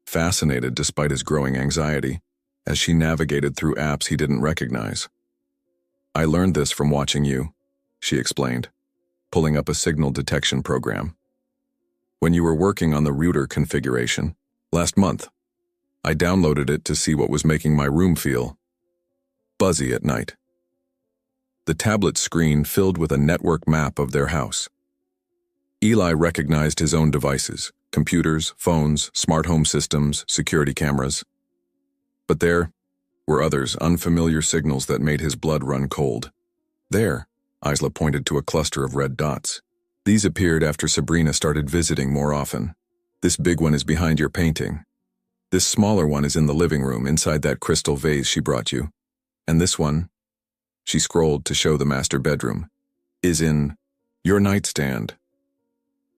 fascinated despite his growing anxiety, as she navigated through apps he didn't recognize. "I learned this from watching you," she explained, pulling up a signal detection program. "When you were working on the router configuration, last month, I downloaded it to see what was making my room feel buzzy at night." The tablet screen filled with a network map of their house. Eli recognized his own devices, computers, phones, smart home systems, security cameras. But there were others, unfamiliar signals that made his blood run cold. "There," Isla pointed to a cluster of red dots. "These appeared after Sabrina started visiting more often. This big one is behind your painting. This smaller one is in the living room, inside that crystal vase she brought you. And this one," she scrolled to show the master bedroom, "is in your nightstand."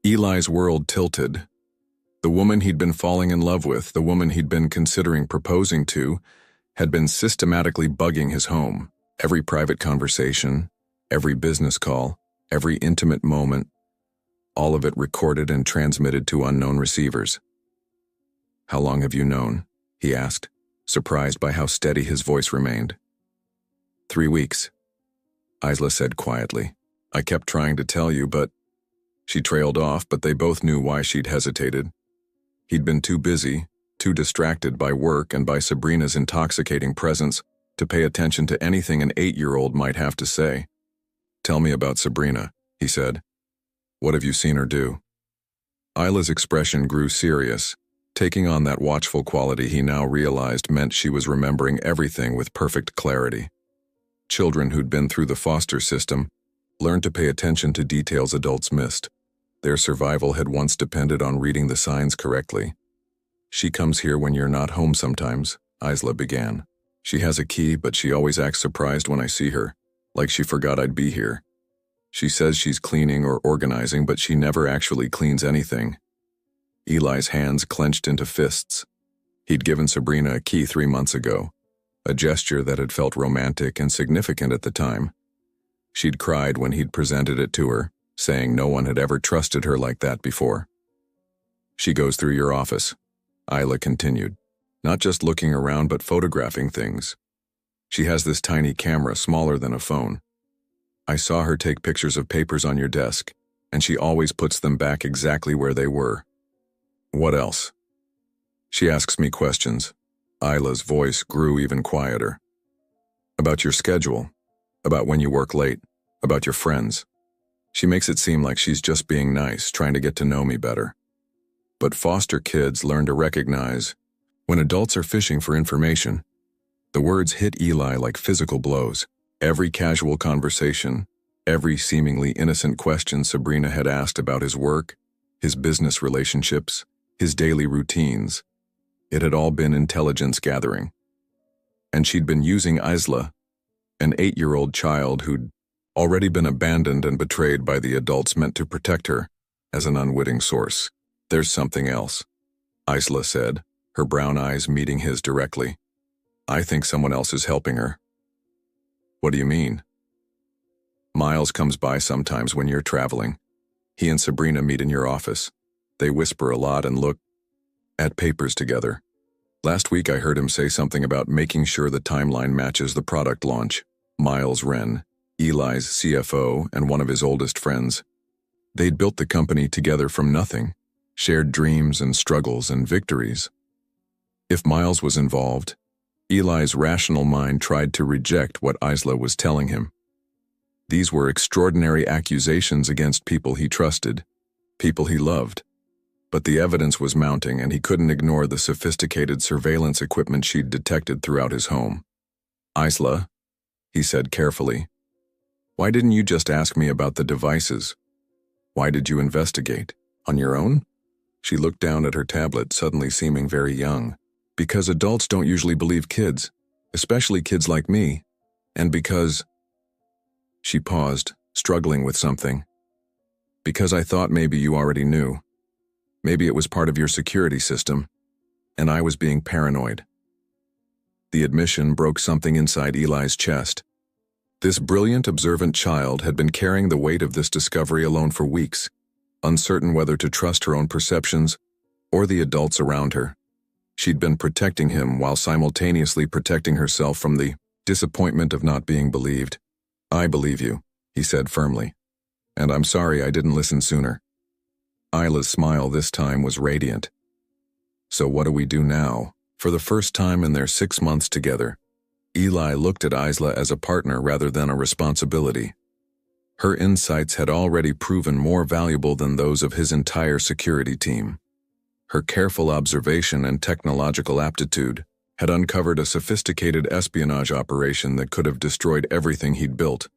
Eli's world tilted. The woman he'd been falling in love with, the woman he'd been considering proposing to, had been systematically bugging his home. Every private conversation, every business call, every intimate moment, all of it recorded and transmitted to unknown receivers. "How long have you known?" he asked, surprised by how steady his voice remained. 3 weeks, Isla said quietly. "I kept trying to tell you, but..." She trailed off, but they both knew why she'd hesitated. He'd been too busy, too distracted by work and by Sabrina's intoxicating presence to pay attention to anything an 8-year-old might have to say. "Tell me about Sabrina," he said. "What have you seen her do?" Isla's expression grew serious, taking on that watchful quality he now realized meant she was remembering everything with perfect clarity. Children who'd been through the foster system learned to pay attention to details adults missed. Their survival had once depended on reading the signs correctly. "She comes here when you're not home sometimes," Isla began. "She has a key, but she always acts surprised when I see her, like she forgot I'd be here. She says she's cleaning or organizing, but she never actually cleans anything." Eli's hands clenched into fists. He'd given Sabrina a key 3 months ago, a gesture that had felt romantic and significant at the time. She'd cried when he'd presented it to her, saying no one had ever trusted her like that before. "She goes through your office," Isla continued, "not just looking around but photographing things. She has this tiny camera smaller than a phone. I saw her take pictures of papers on your desk, and she always puts them back exactly where they were." "What else?" "She asks me questions." Isla's voice grew even quieter. "About your schedule, about when you work late, about your friends. She makes it seem like she's just being nice, trying to get to know me better. But foster kids learn to recognize when adults are fishing for information." The words hit Eli like physical blows. Every casual conversation, every seemingly innocent question Sabrina had asked about his work, his business relationships, his daily routines, it had all been intelligence gathering. And she'd been using Isla, an 8-year-old child who'd already been abandoned and betrayed by the adults meant to protect her, as an unwitting source. "There's something else," Isla said, her brown eyes meeting his directly. "I think someone else is helping her." "What do you mean?" "Miles comes by sometimes when you're traveling. He and Sabrina meet in your office. They whisper a lot and look at papers together. Last week I heard him say something about making sure the timeline matches the product launch. Miles Wren, Eli's CFO and one of his oldest friends. They'd built the company together from nothing, shared dreams and struggles and victories. If Miles was involved, Eli's rational mind tried to reject what Isla was telling him. These were extraordinary accusations against people he trusted, people he loved. But the evidence was mounting and he couldn't ignore the sophisticated surveillance equipment she'd detected throughout his home. "Isla," he said carefully, "why didn't you just ask me about the devices? Why did you investigate? On your own?" She looked down at her tablet, suddenly seeming very young. "Because adults don't usually believe kids, especially kids like me. And because..." She paused, struggling with something. "Because I thought maybe you already knew. Maybe it was part of your security system, and I was being paranoid." The admission broke something inside Eli's chest. This brilliant, observant child had been carrying the weight of this discovery alone for weeks, uncertain whether to trust her own perceptions or the adults around her. She'd been protecting him while simultaneously protecting herself from the disappointment of not being believed. "I believe you," he said firmly. "And I'm sorry I didn't listen sooner." Isla's smile this time was radiant. "So what do we do now?" For the first time in their 6 months together, Eli looked at Isla as a partner rather than a responsibility. Her insights had already proven more valuable than those of his entire security team. Her careful observation and technological aptitude had uncovered a sophisticated espionage operation that could have destroyed everything he'd built.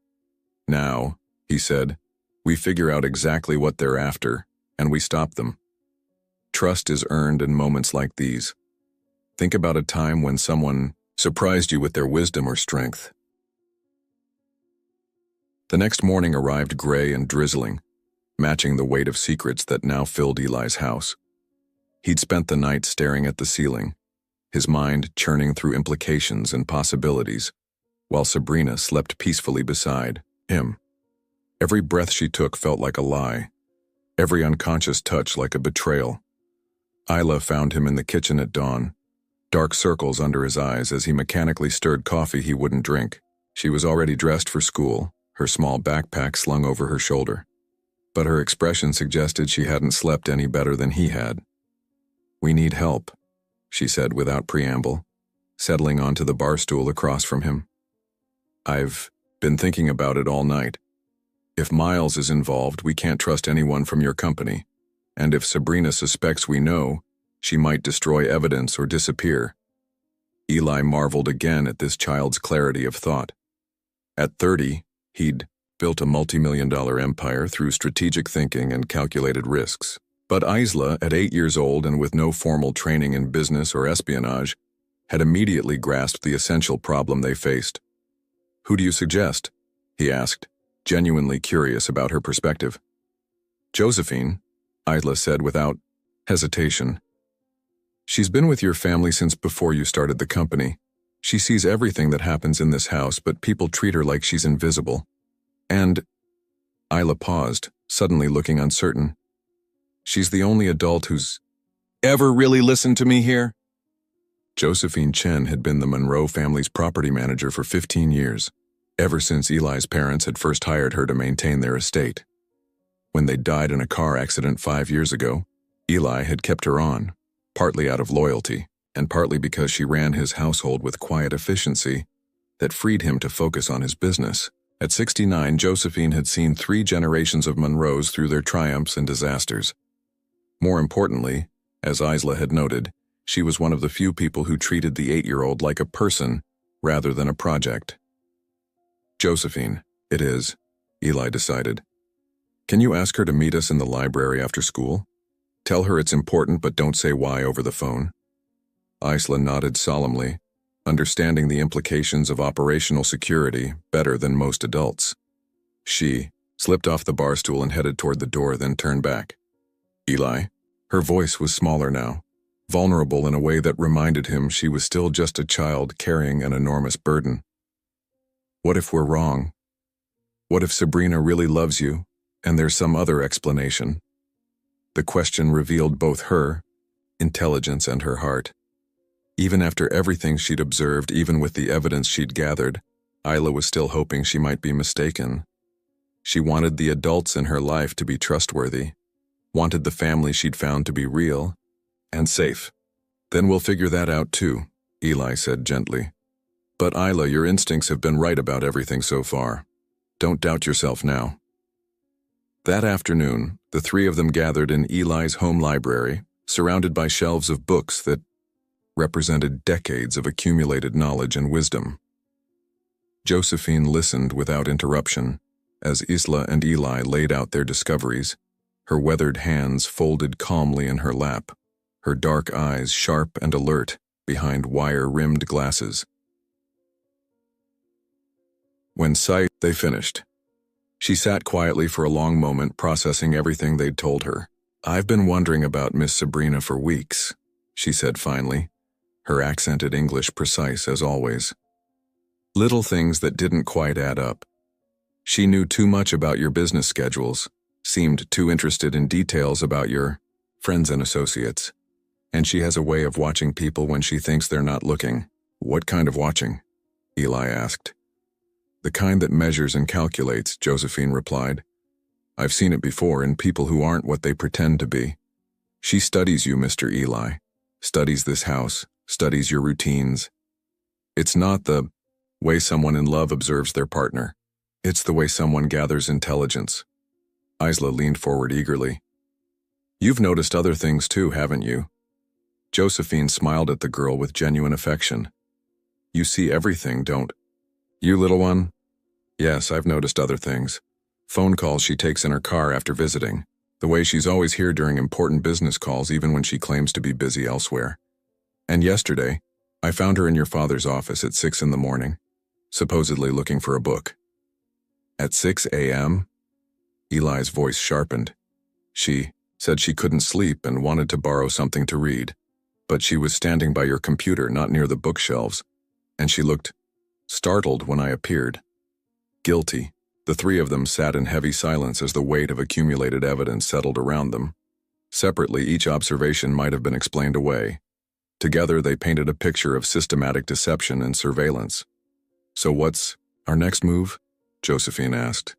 "Now," he said, "we figure out exactly what they're after, and we stop them." Trust is earned in moments like these. Think about a time when someone surprised you with their wisdom or strength. The next morning arrived gray and drizzling, matching the weight of secrets that now filled Eli's house. He'd spent the night staring at the ceiling, his mind churning through implications and possibilities, while Sabrina slept peacefully beside him. Every breath she took felt like a lie, every unconscious touch like a betrayal. Isla found him in the kitchen at dawn, dark circles under his eyes as he mechanically stirred coffee he wouldn't drink. She was already dressed for school, her small backpack slung over her shoulder. But her expression suggested she hadn't slept any better than he had. "We need help," she said without preamble, settling onto the bar stool across from him. "I've been thinking about it all night. If Miles is involved, we can't trust anyone from your company. And if Sabrina suspects we know, she might destroy evidence or disappear." Eli marveled again at this child's clarity of thought. At 30, he'd built a multi-million-dollar empire through strategic thinking and calculated risks. But Isla, at 8 years old and with no formal training in business or espionage, had immediately grasped the essential problem they faced. "Who do you suggest?" he asked, genuinely curious about her perspective. "Josephine," Isla said without hesitation. "She's been with your family since before you started the company. She sees everything that happens in this house, but people treat her like she's invisible. And—" Isla paused, suddenly looking uncertain. "She's the only adult who's ever really listened to me here?" Josephine Chen had been the Monroe family's property manager for 15 years, ever since Eli's parents had first hired her to maintain their estate. When they died in a car accident 5 years ago, Eli had kept her on, partly out of loyalty, and partly because she ran his household with quiet efficiency that freed him to focus on his business. At 69, Josephine had seen 3 generations of Monroes through their triumphs and disasters. More importantly, as Isla had noted, she was one of the few people who treated the 8-year-old like a person rather than a project. "Josephine, it is," Eli decided. "Can you ask her to meet us in the library after school? Tell her it's important, but don't say why over the phone." Isla nodded solemnly, understanding the implications of operational security better than most adults. She slipped off the bar stool and headed toward the door, then turned back. "Eli?" Her voice was smaller now, vulnerable in a way that reminded him she was still just a child carrying an enormous burden. "What if we're wrong? What if Sabrina really loves you, and there's some other explanation?" The question revealed both her intelligence and her heart. Even after everything she'd observed, even with the evidence she'd gathered, Isla was still hoping she might be mistaken. She wanted the adults in her life to be trustworthy, wanted the family she'd found to be real and safe. "Then we'll figure that out too," Eli said gently. "But Isla, your instincts have been right about everything so far. Don't doubt yourself now." That afternoon, the 3 of them gathered in Eli's home library, surrounded by shelves of books that represented decades of accumulated knowledge and wisdom. Josephine listened without interruption as Isla and Eli laid out their discoveries, her weathered hands folded calmly in her lap, her dark eyes sharp and alert behind wire-rimmed glasses. When they finished. She sat quietly for a long moment, processing everything they'd told her. "I've been wondering about Miss Sabrina for weeks," she said finally, her accented English precise as always. "Little things that didn't quite add up. She knew too much about your business schedules, seemed too interested in details about your friends and associates, And she has a way of watching people when she thinks they're not looking. What kind of watching? Eli asked. The kind that measures and calculates, Josephine replied. I've seen it before in people who aren't what they pretend to be. She studies you, Mr. Eli. Studies this house, studies your routines. It's not the way someone in love observes their partner. It's the way someone gathers intelligence. Isla leaned forward eagerly. You've noticed other things too, haven't you? Josephine smiled at the girl with genuine affection. You see everything, don't you, little one? Yes, I've noticed other things. Phone calls she takes in her car after visiting. The way she's always here during important business calls even when she claims to be busy elsewhere. And yesterday, I found her in your father's office at 6 in the morning, supposedly looking for a book. At 6 a.m.? Eli's voice sharpened. She said she couldn't sleep and wanted to borrow something to read. But she was standing by your computer, not near the bookshelves, and she looked startled when I appeared. Guilty. The three of them sat in heavy silence as the weight of accumulated evidence settled around them. Separately, each observation might have been explained away. Together, they painted a picture of systematic deception and surveillance. So what's our next move? Josephine asked.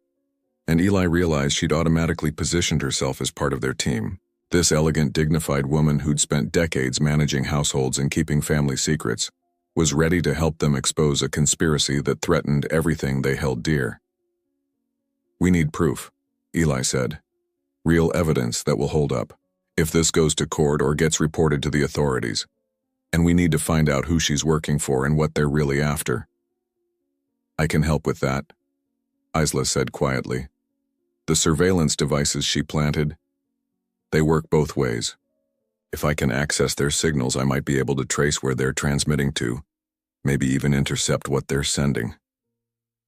And Eli realized she'd automatically positioned herself as part of their team. This elegant, dignified woman who'd spent decades managing households and keeping family secrets was ready to help them expose a conspiracy that threatened everything they held dear. We need proof, Eli said. Real evidence that will hold up, if this goes to court or gets reported to the authorities. And we need to find out who she's working for and what they're really after. I can help with that, Isla said quietly. The surveillance devices she planted, they work both ways. If I can access their signals, I might be able to trace where they're transmitting to, maybe even intercept what they're sending.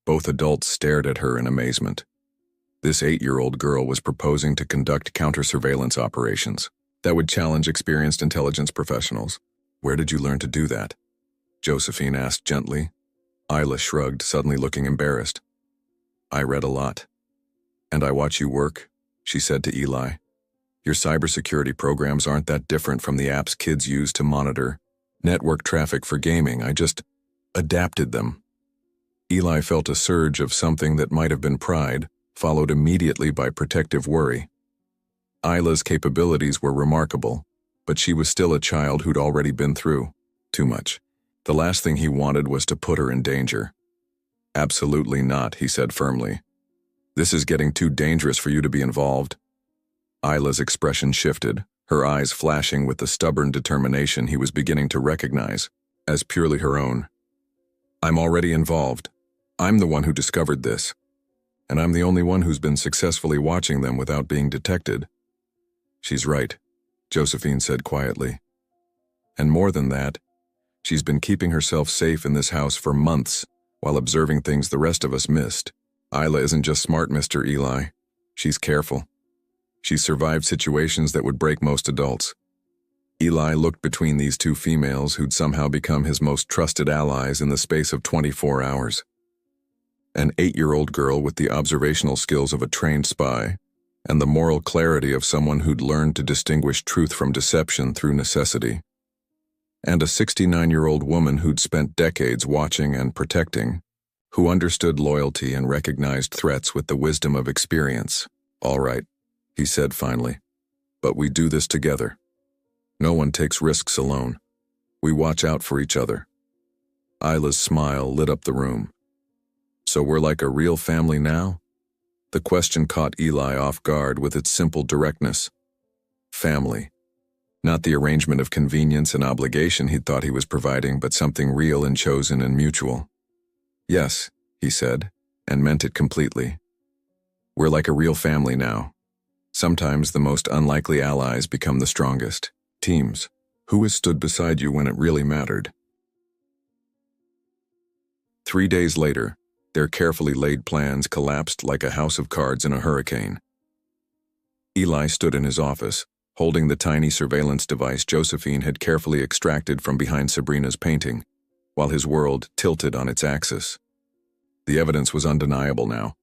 Both adults stared at her in amazement. This 8-year-old girl was proposing to conduct counter-surveillance operations that would challenge experienced intelligence professionals. Where did you learn to do that? Josephine asked gently. Isla shrugged, suddenly looking embarrassed. I read a lot. And I watch you work, she said to Eli. Your cybersecurity programs aren't that different from the apps kids use to monitor network traffic for gaming. I just adapted them. Eli felt a surge of something that might have been pride, followed immediately by protective worry. Isla's capabilities were remarkable, but she was still a child who'd already been through too much. The last thing he wanted was to put her in danger. Absolutely not, he said firmly. This is getting too dangerous for you to be involved. Isla's expression shifted, her eyes flashing with the stubborn determination he was beginning to recognize as purely her own. I'm already involved. I'm the one who discovered this. And I'm the only one who's been successfully watching them without being detected. She's right, Josephine said quietly. And more than that, she's been keeping herself safe in this house for months while observing things the rest of us missed. Isla isn't just smart, Mr. Eli. She's careful. She's survived situations that would break most adults. Eli looked between these two females who'd somehow become his most trusted allies in the space of 24 hours. An 8-year-old girl with the observational skills of a trained spy and the moral clarity of someone who'd learned to distinguish truth from deception through necessity. And a 69-year-old woman who'd spent decades watching and protecting, who understood loyalty and recognized threats with the wisdom of experience. All right, he said finally, but we do this together. No one takes risks alone. We watch out for each other. Isla's smile lit up the room. So we're like a real family now? The question caught Eli off guard with its simple directness. Family. Not the arrangement of convenience and obligation he'd thought he was providing, but something real and chosen and mutual. Yes, he said, and meant it completely. We're like a real family now. Sometimes the most unlikely allies become the strongest. Teams. Who has stood beside you when it really mattered? 3 days later, their carefully laid plans collapsed like a house of cards in a hurricane. Eli stood in his office, holding the tiny surveillance device Josephine had carefully extracted from behind Sabrina's painting, while his world tilted on its axis. The evidence was undeniable now.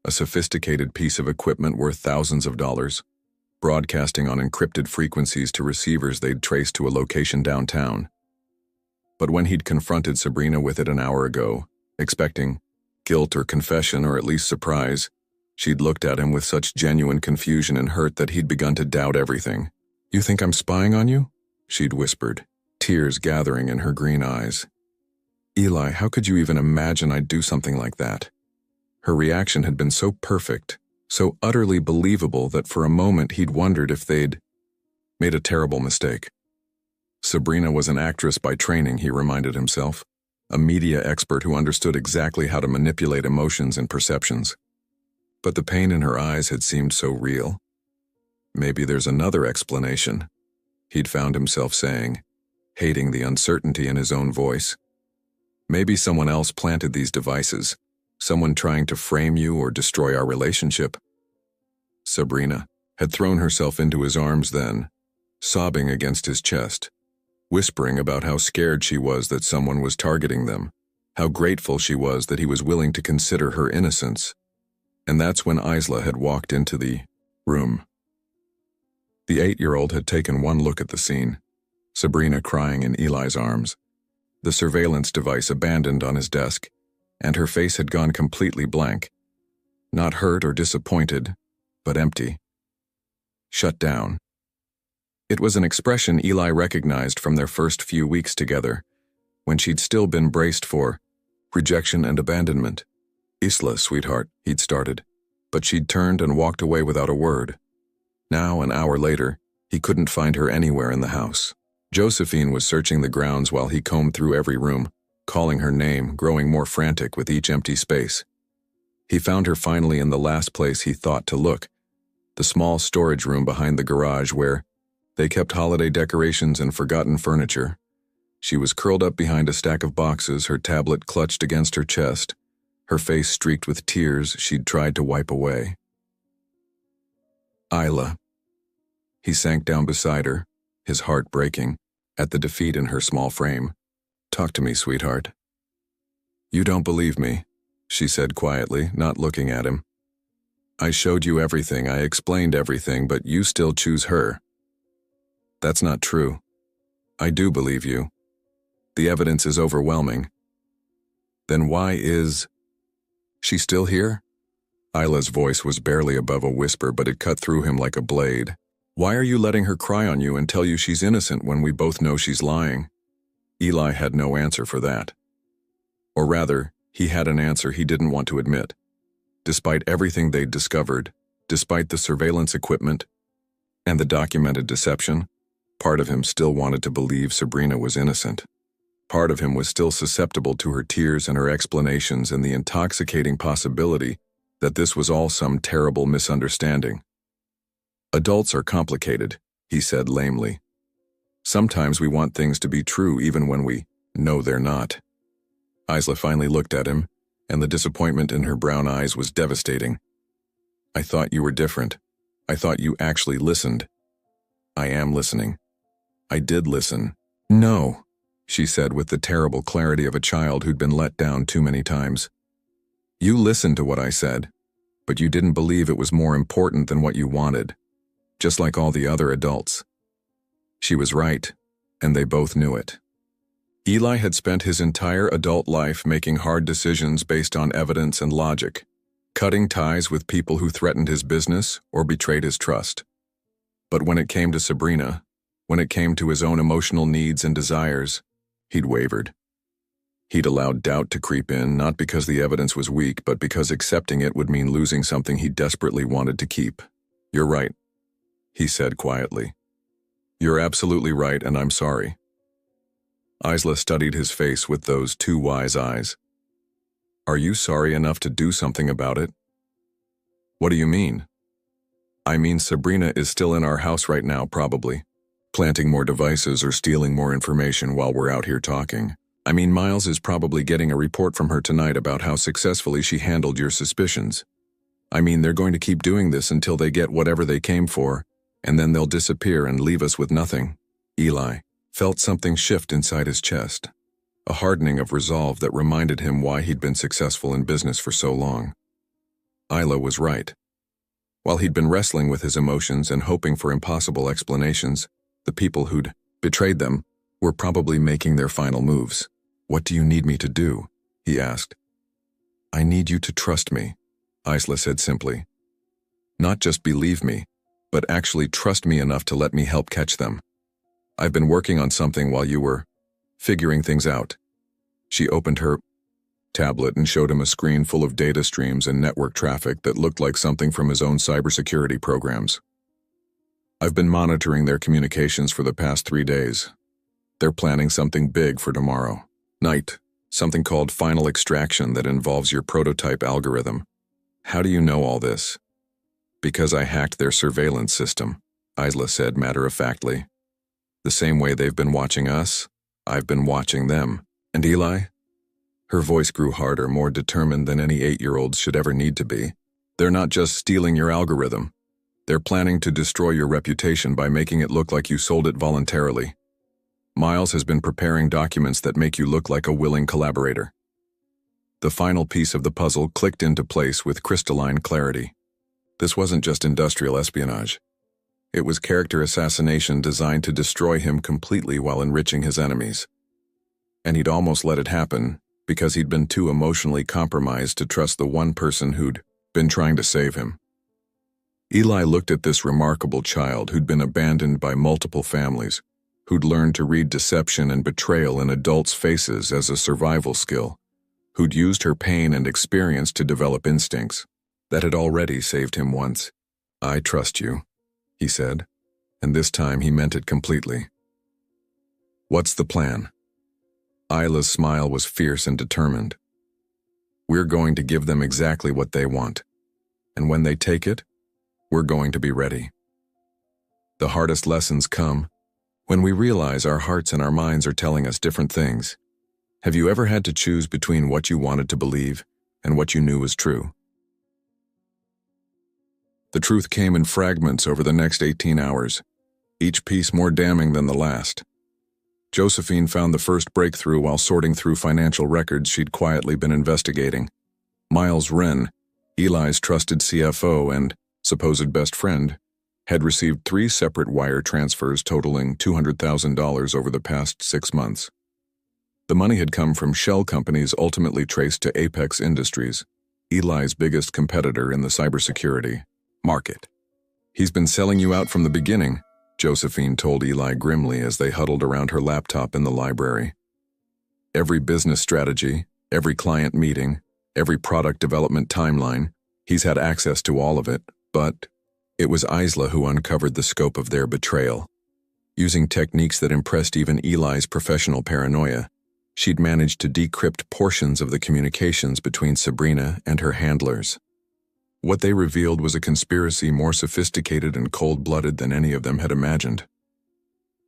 A sophisticated piece of equipment worth thousands of dollars, broadcasting on encrypted frequencies to receivers they'd traced to a location downtown. But when he'd confronted Sabrina with it an hour ago, expecting guilt or confession or at least surprise, she'd looked at him with such genuine confusion and hurt that he'd begun to doubt everything. "You think I'm spying on you?" she'd whispered, tears gathering in her green eyes. "Eli, how could you even imagine I'd do something like that?" Her reaction had been so perfect, so utterly believable that for a moment he'd wondered if they'd made a terrible mistake. Sabrina was an actress by training, he reminded himself, a media expert who understood exactly how to manipulate emotions and perceptions. But the pain in her eyes had seemed so real. Maybe there's another explanation, he'd found himself saying, hating the uncertainty in his own voice. Maybe someone else planted these devices, someone trying to frame you or destroy our relationship. Sabrina had thrown herself into his arms then, sobbing against his chest, whispering about how scared she was that someone was targeting them, how grateful she was that he was willing to consider her innocence. And that's when Isla had walked into the room. The 8-year-old had taken one look at the scene, Sabrina crying in Eli's arms, the surveillance device abandoned on his desk, and her face had gone completely blank. Not hurt or disappointed, but empty. Shut down. It was an expression Eli recognized from their first few weeks together, when she'd still been braced for rejection and abandonment. "Isla, sweetheart," he'd started, but she'd turned and walked away without a word. Now, an hour later, he couldn't find her anywhere in the house. Josephine was searching the grounds while he combed through every room, calling her name, growing more frantic with each empty space. He found her finally in the last place he thought to look, the small storage room behind the garage where they kept holiday decorations and forgotten furniture. She was curled up behind a stack of boxes, her tablet clutched against her chest, her face streaked with tears she'd tried to wipe away. Isla. He sank down beside her, his heart breaking, at the defeat in her small frame. "Talk to me, sweetheart." "You don't believe me," she said quietly, not looking at him. "I showed you everything, I explained everything, but you still choose her." "That's not true. I do believe you. The evidence is overwhelming." "Then why is she still here?" Isla's voice was barely above a whisper, but it cut through him like a blade. "Why are you letting her cry on you and tell you she's innocent when we both know she's lying?" Eli had no answer for that. Or rather, he had an answer he didn't want to admit. Despite everything they'd discovered, despite the surveillance equipment and the documented deception, part of him still wanted to believe Sabrina was innocent. Part of him was still susceptible to her tears and her explanations and the intoxicating possibility that this was all some terrible misunderstanding. "Adults are complicated," he said lamely. "Sometimes we want things to be true even when we know they're not." Isla finally looked at him, and the disappointment in her brown eyes was devastating. "I thought you were different. I thought you actually listened." "I am listening. I did listen." "No," she said with the terrible clarity of a child who'd been let down too many times. "You listened to what I said, but you didn't believe it was more important than what you wanted, just like all the other adults." She was right, and they both knew it. Eli had spent his entire adult life making hard decisions based on evidence and logic, cutting ties with people who threatened his business or betrayed his trust. But when it came to Sabrina, when it came to his own emotional needs and desires, he'd wavered. He'd allowed doubt to creep in, not because the evidence was weak, but because accepting it would mean losing something he desperately wanted to keep. "You're right," he said quietly. "You're absolutely right, and I'm sorry." Isla studied his face with those two wise eyes. "Are you sorry enough to do something about it?" "What do you mean?" "I mean Sabrina is still in our house right now, probably, planting more devices or stealing more information while we're out here talking. I mean Miles is probably getting a report from her tonight about how successfully she handled your suspicions. I mean they're going to keep doing this until they get whatever they came for, and then they'll disappear and leave us with nothing." Eli felt something shift inside his chest, a hardening of resolve that reminded him why he'd been successful in business for so long. Isla was right. While he'd been wrestling with his emotions and hoping for impossible explanations, the people who'd betrayed them were probably making their final moves. "What do you need me to do?" he asked. "I need you to trust me," Isla said simply. "Not just believe me, but actually trust me enough to let me help catch them. I've been working on something while you were figuring things out." She opened her tablet and showed him a screen full of data streams and network traffic that looked like something from his own cybersecurity programs. "I've been monitoring their communications for the past 3 days. They're planning something big for tomorrow night, something called final extraction that involves your prototype algorithm." "How do you know all this?" "Because I hacked their surveillance system," Isla said matter-of-factly. "The same way they've been watching us, I've been watching them." "And Eli?" Her voice grew harder, more determined than any 8-year-olds should ever need to be. "They're not just stealing your algorithm. They're planning to destroy your reputation by making it look like you sold it voluntarily. Miles has been preparing documents that make you look like a willing collaborator." The final piece of the puzzle clicked into place with crystalline clarity. This wasn't just industrial espionage. It was character assassination designed to destroy him completely while enriching his enemies. And he'd almost let it happen because he'd been too emotionally compromised to trust the one person who'd been trying to save him. Eli looked at this remarkable child who'd been abandoned by multiple families, who'd learned to read deception and betrayal in adults' faces as a survival skill, who'd used her pain and experience to develop instincts that had already saved him once. "I trust you," he said, and this time he meant it completely. "What's the plan?" Isla's smile was fierce and determined. "We're going to give them exactly what they want, and when they take it, we're going to be ready. The hardest lessons come when we realize our hearts and our minds are telling us different things. Have you ever had to choose between what you wanted to believe and what you knew was true?" The truth came in fragments over the next 18 hours, each piece more damning than the last. Josephine found the first breakthrough while sorting through financial records she'd quietly been investigating. Miles Wren, Eli's trusted CFO and supposed best friend, had received 3 separate wire transfers totaling $200,000 over the past 6 months. The money had come from shell companies ultimately traced to Apex Industries, Eli's biggest competitor in the cybersecurity market. "He's been selling you out from the beginning," Josephine told Eli grimly as they huddled around her laptop in the library. "Every business strategy, every client meeting, every product development timeline, he's had access to all of it, but it was Isla who uncovered the scope of their betrayal. Using techniques that impressed even Eli's professional paranoia, she'd managed to decrypt portions of the communications between Sabrina and her handlers. What they revealed was a conspiracy more sophisticated and cold-blooded than any of them had imagined.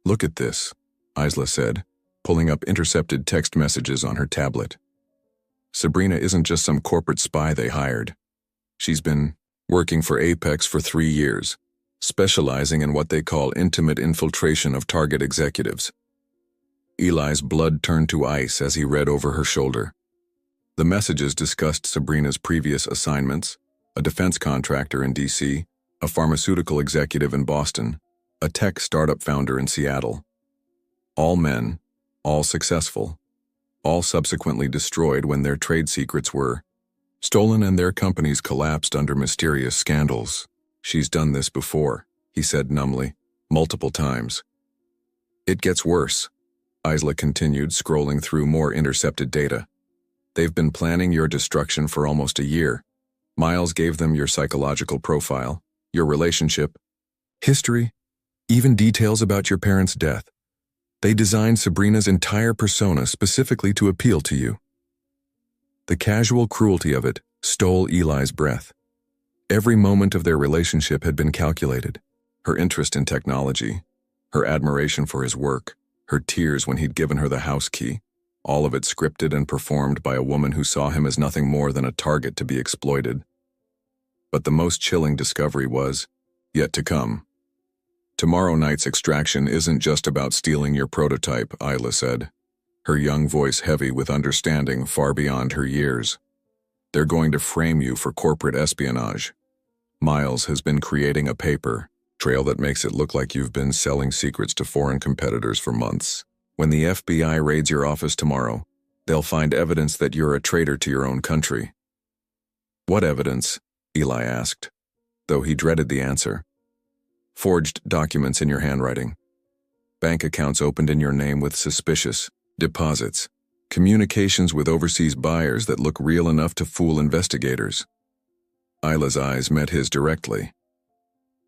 "Look at this," Isla said, pulling up intercepted text messages on her tablet. "Sabrina isn't just some corporate spy they hired. She's been working for Apex for 3 years, specializing in what they call intimate infiltration of target executives." Eli's blood turned to ice as he read over her shoulder. The messages discussed Sabrina's previous assignments: a defense contractor in D.C., a pharmaceutical executive in Boston, a tech startup founder in Seattle. All men, all successful, all subsequently destroyed when their trade secrets were stolen and their companies collapsed under mysterious scandals. "She's done this before," he said numbly, "multiple times." "It gets worse," Isla continued, scrolling through more intercepted data. "They've been planning your destruction for almost a year. Miles gave them your psychological profile, your relationship history, even details about your parents' death. They designed Sabrina's entire persona specifically to appeal to you." The casual cruelty of it stole Eli's breath. Every moment of their relationship had been calculated. Her interest in technology, her admiration for his work, her tears when he'd given her the house key, all of it scripted and performed by a woman who saw him as nothing more than a target to be exploited. But the most chilling discovery was yet to come. "Tomorrow night's extraction isn't just about stealing your prototype," Isla said, her young voice heavy with understanding far beyond her years. "They're going to frame you for corporate espionage. Miles has been creating a paper trail that makes it look like you've been selling secrets to foreign competitors for months. When the FBI raids your office tomorrow, they'll find evidence that you're a traitor to your own country." "What evidence?" Eli asked, though he dreaded the answer. "Forged documents in your handwriting. Bank accounts opened in your name with suspicious deposits. Communications with overseas buyers that look real enough to fool investigators." Isla's eyes met his directly.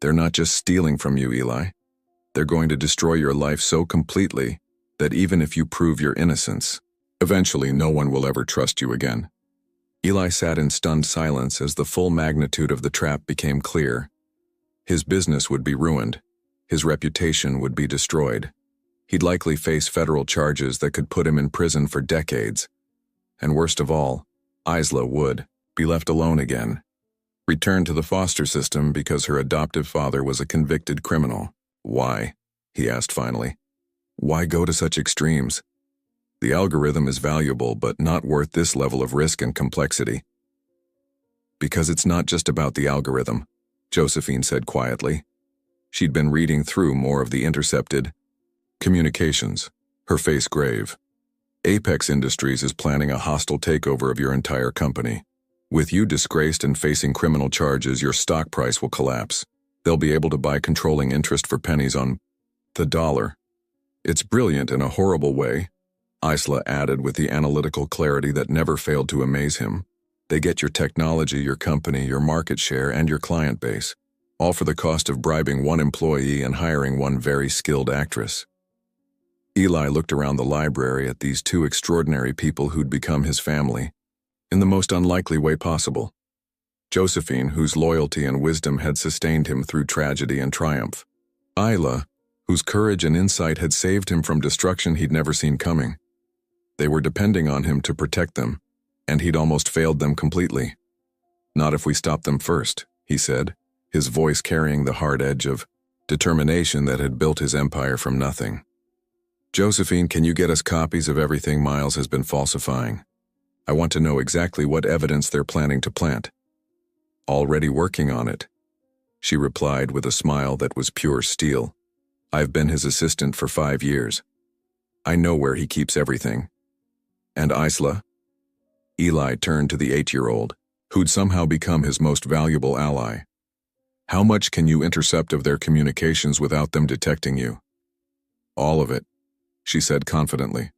"They're not just stealing from you, Eli. They're going to destroy your life so completely that even if you prove your innocence, eventually no one will ever trust you again." Eli sat in stunned silence as the full magnitude of the trap became clear. His business would be ruined. His reputation would be destroyed. He'd likely face federal charges that could put him in prison for decades. And worst of all, Isla would be left alone again. Returned to the foster system because her adoptive father was a convicted criminal. "Why?" he asked finally. "Why go to such extremes? The algorithm is valuable, but not worth this level of risk and complexity." "Because it's not just about the algorithm," Josephine said quietly. She'd been reading through more of the intercepted communications, her face grave. "Apex Industries is planning a hostile takeover of your entire company. With you disgraced and facing criminal charges, your stock price will collapse. They'll be able to buy controlling interest for pennies on the dollar. It's brilliant in a horrible way," Isla added with the analytical clarity that never failed to amaze him. "They get your technology, your company, your market share, and your client base, all for the cost of bribing one employee and hiring one very skilled actress." Eli looked around the library at these two extraordinary people who'd become his family, in the most unlikely way possible. Josephine, whose loyalty and wisdom had sustained him through tragedy and triumph. Isla, whose courage and insight had saved him from destruction he'd never seen coming. They were depending on him to protect them, and he'd almost failed them completely. "Not if we stop them first," he said, his voice carrying the hard edge of determination that had built his empire from nothing. "Josephine, can you get us copies of everything Miles has been falsifying? I want to know exactly what evidence they're planning to plant." "Already working on it," she replied with a smile that was pure steel. "I've been his assistant for 5 years. I know where he keeps everything." "And Isla?" Eli turned to the 8-year-old, who'd somehow become his most valuable ally. "How much can you intercept of their communications without them detecting you?" "All of it," she said confidently.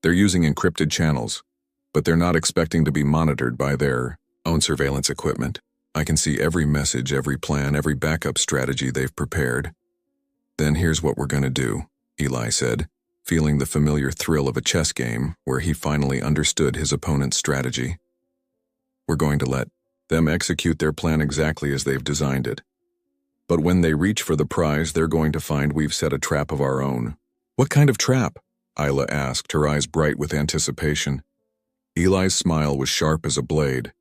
"They're using encrypted channels, but they're not expecting to be monitored by their own surveillance equipment. I can see every message, every plan, every backup strategy they've prepared." "Then here's what we're going to do," Eli said, feeling the familiar thrill of a chess game where he finally understood his opponent's strategy. "We're going to let them execute their plan exactly as they've designed it. But when they reach for the prize, they're going to find we've set a trap of our own." "What kind of trap?" Isla asked, her eyes bright with anticipation. Eli's smile was sharp as a blade,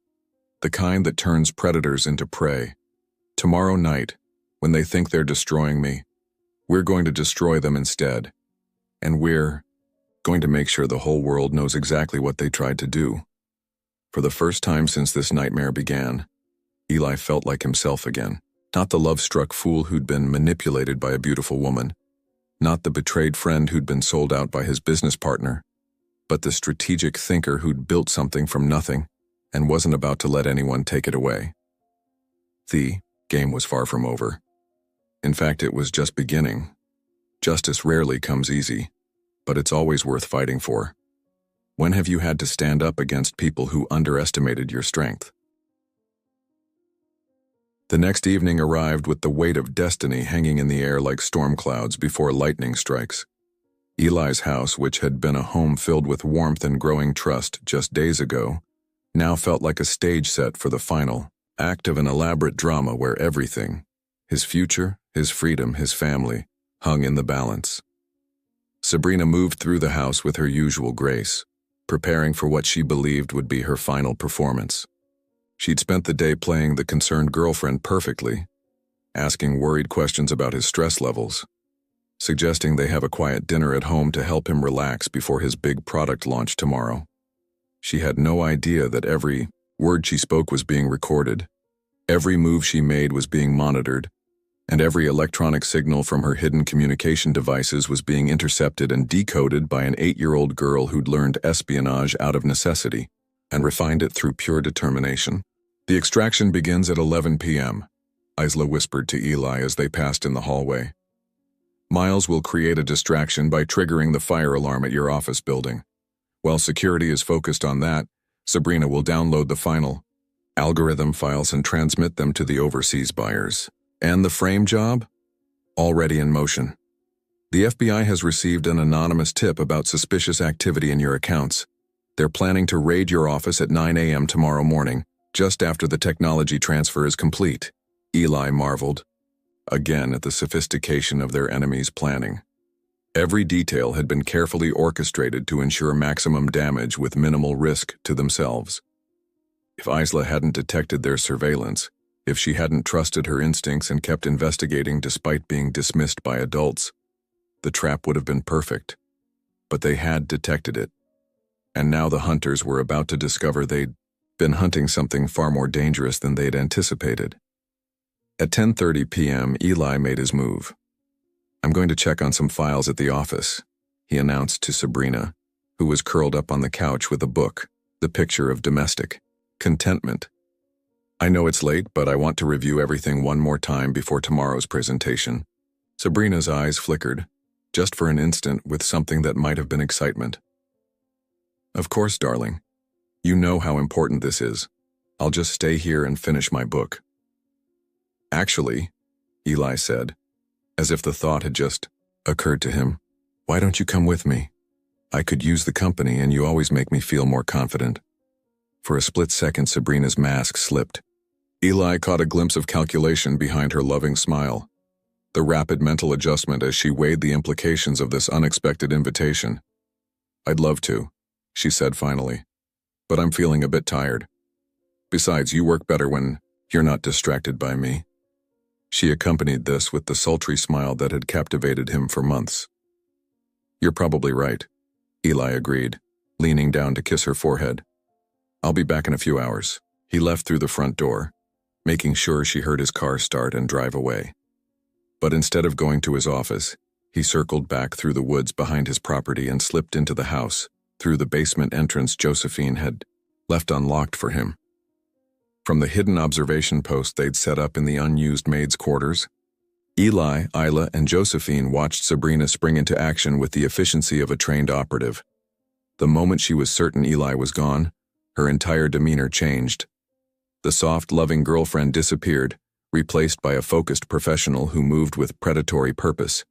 the kind that turns predators into prey. "Tomorrow night, when they think they're destroying me, we're going to destroy them instead. And we're going to make sure the whole world knows exactly what they tried to do." For the first time since this nightmare began, Eli felt like himself again. Not the love-struck fool who'd been manipulated by a beautiful woman, not the betrayed friend who'd been sold out by his business partner, but the strategic thinker who'd built something from nothing and wasn't about to let anyone take it away. The game was far from over. In fact, it was just beginning. Justice rarely comes easy, but it's always worth fighting for. When have you had to stand up against people who underestimated your strength? The next evening arrived with the weight of destiny hanging in the air like storm clouds before lightning strikes. Eli's house, which had been a home filled with warmth and growing trust just days ago, now felt like a stage set for the final act of an elaborate drama where everything, his future, his freedom, his family, hung in the balance. Sabrina moved through the house with her usual grace, preparing for what she believed would be her final performance. She'd spent the day playing the concerned girlfriend perfectly, asking worried questions about his stress levels, suggesting they have a quiet dinner at home to help him relax before his big product launch tomorrow. She had no idea that every word she spoke was being recorded, Every move she made was being monitored, and every electronic signal from her hidden communication devices was being intercepted and decoded by an 8-year-old girl who'd learned espionage out of necessity and refined it through pure determination. The extraction begins at 11 p.m., Isla whispered to Eli as they passed in the hallway. Miles will create a distraction by triggering the fire alarm at your office building. While security is focused on that, Sabrina will download the final algorithm files and transmit them to the overseas buyers. And the frame job? Already in motion. The FBI has received an anonymous tip about suspicious activity in your accounts. They're planning to raid your office at 9 a.m. tomorrow morning, just after the technology transfer is complete. Eli marveled, again at the sophistication of their enemies' planning. Every detail had been carefully orchestrated to ensure maximum damage with minimal risk to themselves. If Isla hadn't detected their surveillance, if she hadn't trusted her instincts and kept investigating despite being dismissed by adults, the trap would have been perfect. But they had detected it. And now the hunters were about to discover they'd been hunting something far more dangerous than they'd anticipated. At 10:30 p.m., Eli made his move. "I'm going to check on some files at the office," he announced to Sabrina, who was curled up on the couch with a book, the picture of domestic contentment. "I know it's late, but I want to review everything one more time before tomorrow's presentation." Sabrina's eyes flickered, just for an instant, with something that might have been excitement. "Of course, darling. You know how important this is. I'll just stay here and finish my book." "Actually," Eli said, as if the thought had just occurred to him, "why don't you come with me? I could use the company and you always make me feel more confident." For a split second, Sabrina's mask slipped. Eli caught a glimpse of calculation behind her loving smile, the rapid mental adjustment as she weighed the implications of this unexpected invitation. "I'd love to," she said finally, "but I'm feeling a bit tired. Besides, you work better when you're not distracted by me." She accompanied this with the sultry smile that had captivated him for months. "You're probably right," Eli agreed, leaning down to kiss her forehead. "I'll be back in a few hours." He left through the front door, making sure she heard his car start and drive away. But instead of going to his office, he circled back through the woods behind his property and slipped into the house, through the basement entrance Josephine had left unlocked for him. From the hidden observation post they'd set up in the unused maid's quarters, Eli, Isla, and Josephine watched Sabrina spring into action with the efficiency of a trained operative. The moment she was certain Eli was gone, her entire demeanor changed. The soft, loving girlfriend disappeared, replaced by a focused professional who moved with predatory purpose.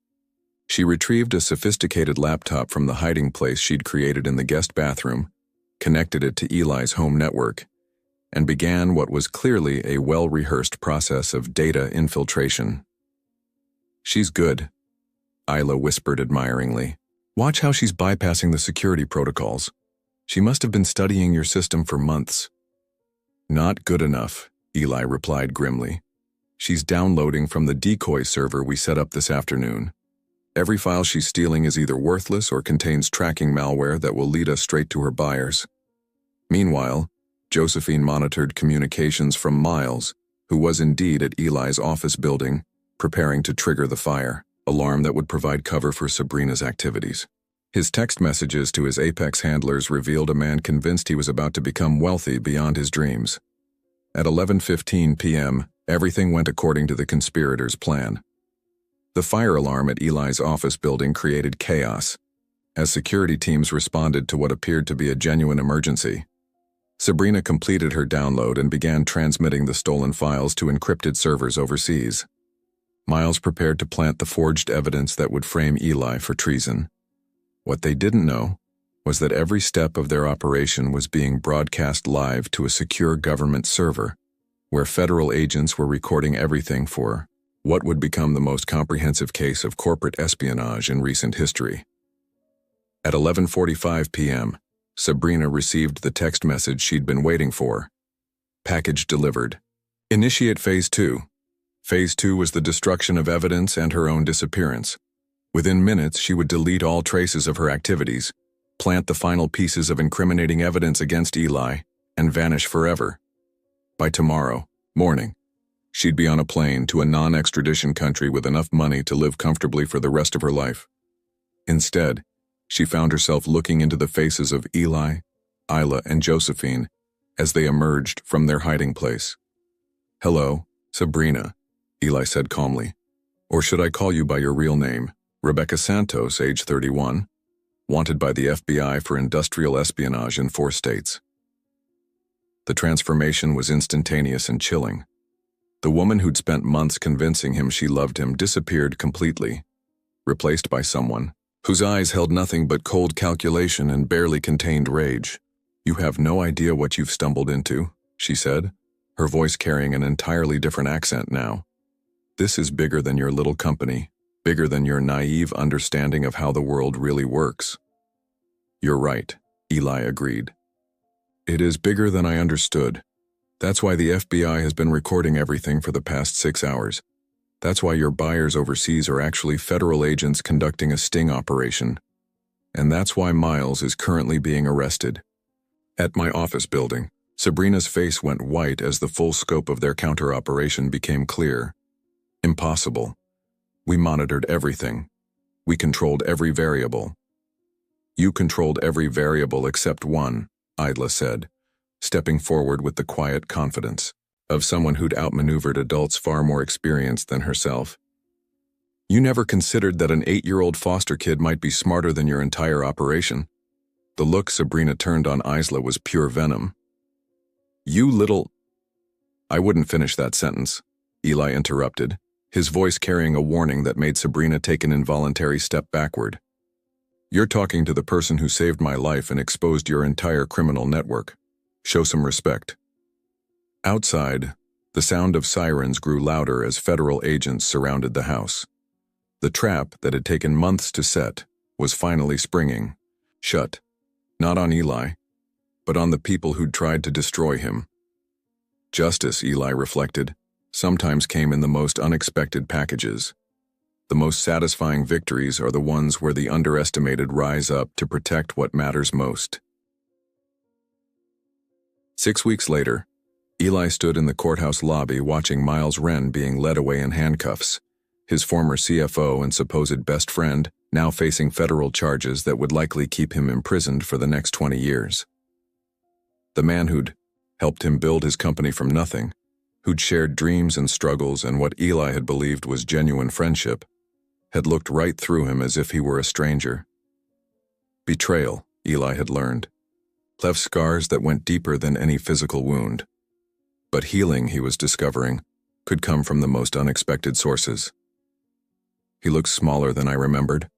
She retrieved a sophisticated laptop from the hiding place she'd created in the guest bathroom, connected it to Eli's home network, and began what was clearly a well-rehearsed process of data infiltration. "She's good," Isla whispered admiringly. "Watch how she's bypassing the security protocols. She must have been studying your system for months." "Not good enough," Eli replied grimly. "She's downloading from the decoy server we set up this afternoon. Every file she's stealing is either worthless or contains tracking malware that will lead us straight to her buyers." Meanwhile, Josephine monitored communications from Miles, who was indeed at Eli's office building, preparing to trigger the fire alarm that would provide cover for Sabrina's activities. His text messages to his Apex handlers revealed a man convinced he was about to become wealthy beyond his dreams. At 11:15 p.m., everything went according to the conspirators' plan. The fire alarm at Eli's office building created chaos, as security teams responded to what appeared to be a genuine emergency. Sabrina completed her download and began transmitting the stolen files to encrypted servers overseas. Miles prepared to plant the forged evidence that would frame Eli for treason. What they didn't know was that every step of their operation was being broadcast live to a secure government server, where federal agents were recording everything for what would become the most comprehensive case of corporate espionage in recent history. At 11:45 p.m., Sabrina received the text message she'd been waiting for. Package delivered. Initiate Phase 2. Phase 2 was the destruction of evidence and her own disappearance. Within minutes, she would delete all traces of her activities, plant the final pieces of incriminating evidence against Eli, and vanish forever. By tomorrow morning, She'd be on a plane to a non-extradition country with enough money to live comfortably for the rest of her life. Instead, she found herself looking into the faces of Eli, Isla, and Josephine as they emerged from their hiding place. "Hello, Sabrina," Eli said calmly. "Or should I call you by your real name, Rebecca Santos, age 31, wanted by the FBI for industrial espionage in 4 states." The transformation was instantaneous and chilling. The woman who'd spent months convincing him she loved him disappeared completely, replaced by someone whose eyes held nothing but cold calculation and barely contained rage. "You have no idea what you've stumbled into," she said, her voice carrying an entirely different accent now. "This is bigger than your little company, bigger than your naive understanding of how the world really works." "You're right," Eli agreed. "It is bigger than I understood. That's why the FBI has been recording everything for the past 6 hours. That's why your buyers overseas are actually federal agents conducting a sting operation. And that's why Miles is currently being arrested." At my office building, Sabrina's face went white as the full scope of their counter-operation became clear. "Impossible. We monitored everything. We controlled every variable." "You controlled every variable except one," Isla said, stepping forward with the quiet confidence of someone who'd outmaneuvered adults far more experienced than herself. "You never considered that an 8-year-old foster kid might be smarter than your entire operation." The look Sabrina turned on Isla was pure venom. "You little—" "I wouldn't finish that sentence," Eli interrupted, his voice carrying a warning that made Sabrina take an involuntary step backward. "You're talking to the person who saved my life and exposed your entire criminal network. Show some respect." Outside, the sound of sirens grew louder as federal agents surrounded the house. The trap that had taken months to set was finally springing shut, not on Eli, but on the people who'd tried to destroy him. Justice, Eli reflected, sometimes came in the most unexpected packages. The most satisfying victories are the ones where the underestimated rise up to protect what matters most. 6 weeks later, Eli stood in the courthouse lobby watching Miles Wren being led away in handcuffs, his former CFO and supposed best friend now facing federal charges that would likely keep him imprisoned for the next 20 years. The man who'd helped him build his company from nothing, who'd shared dreams and struggles and what Eli had believed was genuine friendship, had looked right through him as if he were a stranger. Betrayal, Eli had learned, left scars that went deeper than any physical wound. But healing, he was discovering, could come from the most unexpected sources. "He looks smaller than I remembered,"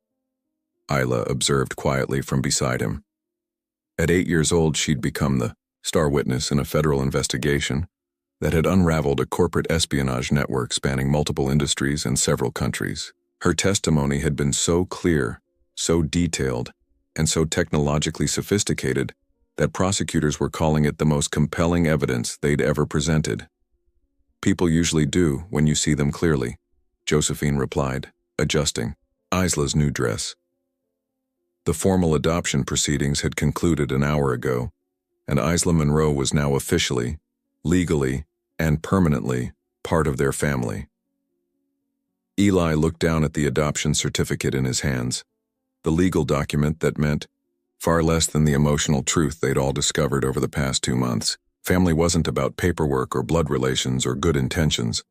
Isla observed quietly from beside him. At 8 years old, she'd become the star witness in a federal investigation that had unraveled a corporate espionage network spanning multiple industries and several countries. Her testimony had been so clear, so detailed, and so technologically sophisticated that prosecutors were calling it the most compelling evidence they'd ever presented. "People usually do when you see them clearly," Josephine replied, adjusting Isla's new dress. The formal adoption proceedings had concluded an hour ago, and Isla Monroe was now officially, legally, and permanently part of their family. Eli looked down at the adoption certificate in his hands, the legal document that meant far less than the emotional truth they'd all discovered over the past 2 months. Family wasn't about paperwork or blood relations or good intentions.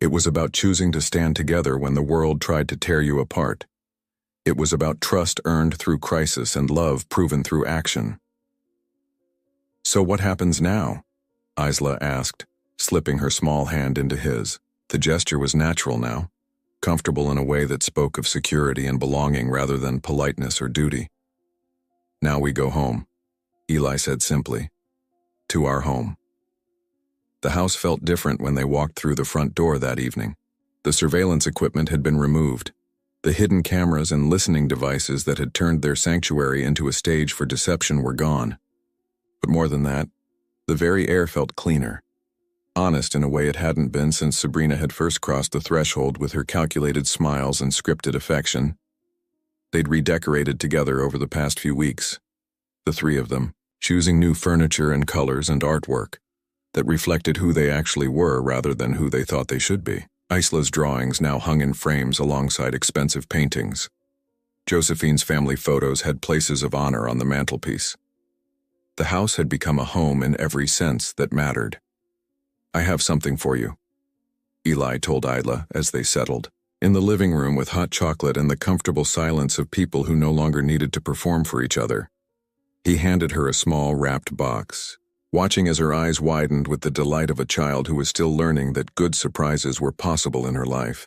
It was about choosing to stand together when the world tried to tear you apart. It was about trust earned through crisis and love proven through action. "So what happens now?" Isla asked, slipping her small hand into his. The gesture was natural now, comfortable in a way that spoke of security and belonging rather than politeness or duty. "Now we go home," Eli said simply. "To our home." The house felt different when they walked through the front door that evening. The surveillance equipment had been removed. The hidden cameras and listening devices that had turned their sanctuary into a stage for deception were gone. But more than that, the very air felt cleaner, honest in a way it hadn't been since Sabrina had first crossed the threshold with her calculated smiles and scripted affection. They'd redecorated together over the past few weeks, the 3 of them, choosing new furniture and colors and artwork, that reflected who they actually were rather than who they thought they should be. Isla's drawings now hung in frames alongside expensive paintings. Josephine's family photos had places of honor on the mantelpiece. The house had become a home in every sense that mattered. "I have something for you," Eli told Isla as they settled. In the living room with hot chocolate and the comfortable silence of people who no longer needed to perform for each other, he handed her a small wrapped box, watching as her eyes widened with the delight of a child who was still learning that good surprises were possible in her life.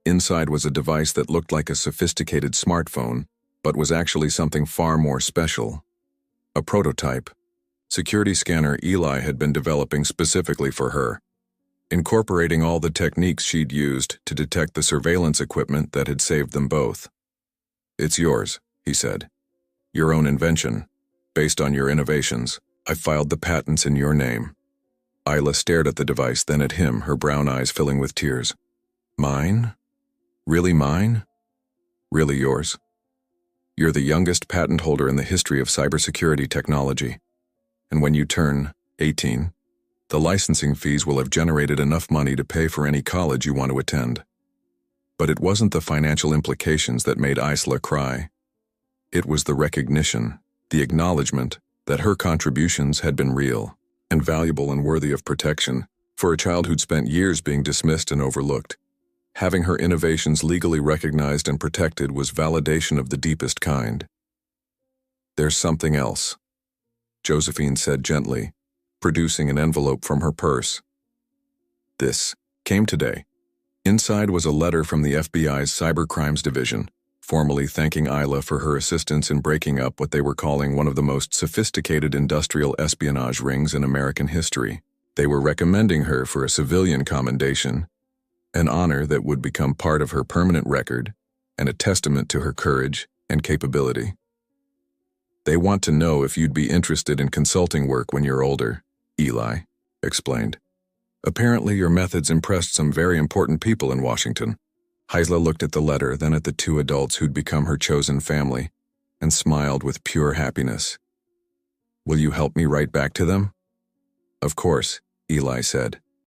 Inside was a device that looked like a sophisticated smartphone, but was actually something far more special. A prototype security scanner Eli had been developing specifically for her, incorporating all the techniques she'd used to detect the surveillance equipment that had saved them both. "It's yours," he said. "Your own invention, based on your innovations. I filed the patents in your name." Isla stared at the device, then at him, her brown eyes filling with tears. "Mine? Really mine? Really yours? You're the youngest patent holder in the history of cybersecurity technology. And when you turn 18, the licensing fees will have generated enough money to pay for any college you want to attend." But it wasn't the financial implications that made Isla cry. It was the recognition, the acknowledgement that her contributions had been real and valuable and worthy of protection. For a child who'd spent years being dismissed and overlooked, having her innovations legally recognized and protected was validation of the deepest kind. "There's something else," Josephine said gently, producing an envelope from her purse. "This came today." Inside was a letter from the FBI's Cybercrimes Division, formally thanking Isla for her assistance in breaking up what they were calling one of the most sophisticated industrial espionage rings in American history. They were recommending her for a civilian commendation, an honor that would become part of her permanent record and a testament to her courage and capability. "They want to know if you'd be interested in consulting work when you're older," Eli explained. "Apparently your methods impressed some very important people in Washington." Isla looked at the letter, then at the two adults who'd become her chosen family, and smiled with pure happiness. "Will you help me write back to them?" "Of course," Eli said.